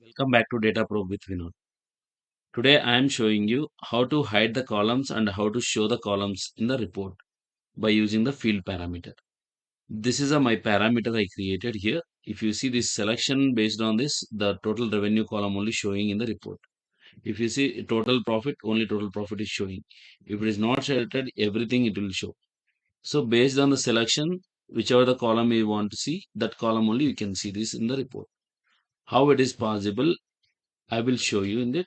Welcome back to DATAPROBE with Vinod. Today I am showing you how to hide the columns and how to show the columns in the report by using the field parameter. This is my parameter I created here. If you see this selection based on this, the total revenue column only showing in the report. If you see total profit, only total profit is showing. If it is not selected, everything it will show. So based on the selection, whichever the column you want to see, that column only you can see this in the report. How it is possible, I will show you in the.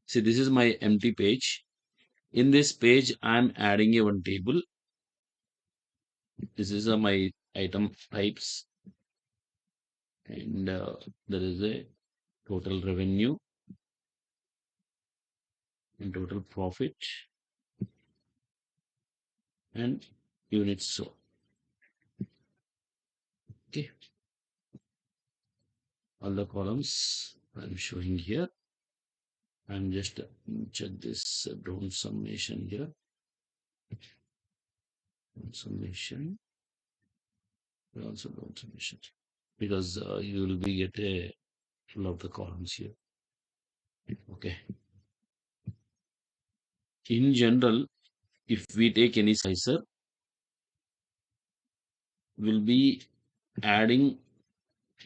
See, this is my empty page. In this page, I'm adding a one table. This is my item types, and there is a total revenue and total profit and units sold. Okay, all the columns I'm showing here. I'm just check this down summation here. Summation, also down summation, because you will be get a full of the columns here. Okay. In general, if we take any slicer, we'll be adding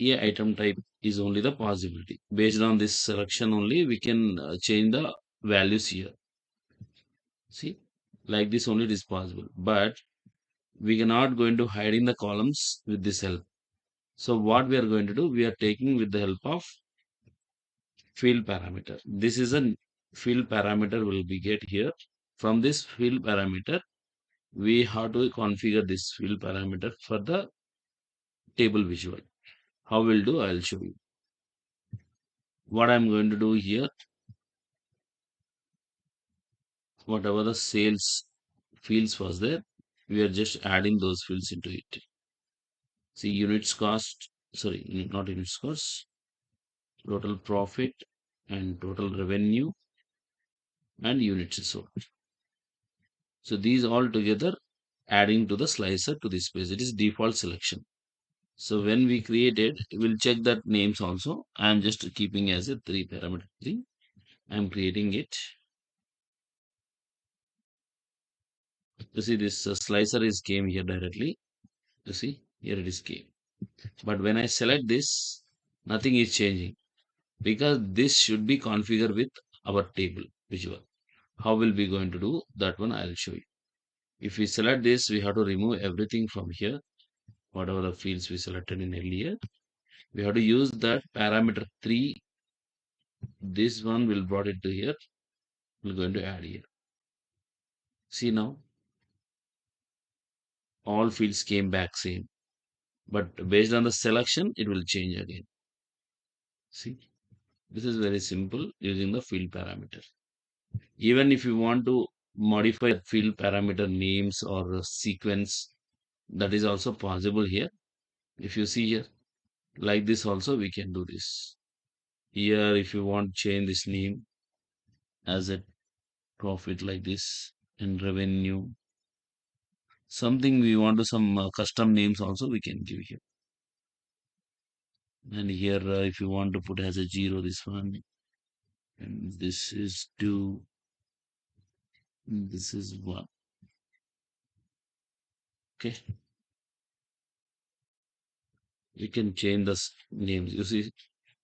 a item type is only the possibility. Based on this selection only, we can change the values here. See, like this only it is possible. But we cannot going to hide in the columns with this help. So what we are going to do, we are taking with the help of field parameter. This is a field parameter will be get here. From this field parameter, we have to configure this field parameter for the table visual. How we'll do, I'll show you. What I'm going to do here, whatever the sales fields was there, we are just adding those fields into it. See, units cost, sorry, not units cost, total profit and total revenue and units sold. So these all together adding to the slicer to this page. It is default selection. So when we create it, we'll check that names also. I am just keeping as a 3 parameter 3. I am creating it. You see this slicer is came here directly. You see here it is came. But when I select this, nothing is changing because this should be configured with our table visual. How will we going to do that one? I'll show you. If we select this, we have to remove everything from here. Whatever the fields we selected in earlier, we have to use that parameter 3. This one will brought it to here. We're going to add here. See now, all fields came back same. But based on the selection, it will change again. See, this is very simple using the field parameter. Even if you want to modify field parameter names or sequence, that is also possible here. If you see here, like this also we can do this. Here, if you want to change this name as a profit like this and revenue, something we want to some custom names also we can give here. And here, if you want to put as a 0, this one, and this is 2, this is 1. Okay, we can change the names. You see,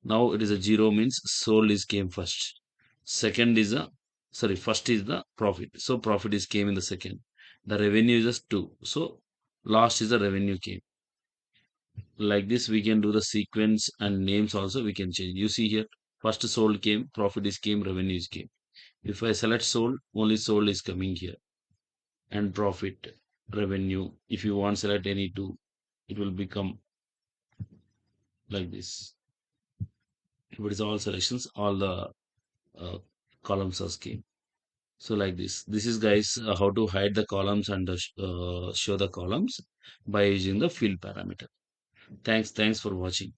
now it is a 0 means sold is came first. Second is a, sorry, first is the profit. So profit is came in the second. The revenue is just 2. So last is the revenue came. Like this, we can do the sequence and names also we can change. You see here, first sold came, profit is came, revenue is came. If I select sold, only sold is coming here. And profit, revenue. If you want select any two, it will become like this. If it is all selections, all the uh, columns are came. So like this is guys how to hide the columns and show the columns by using the field parameter. Thanks for watching.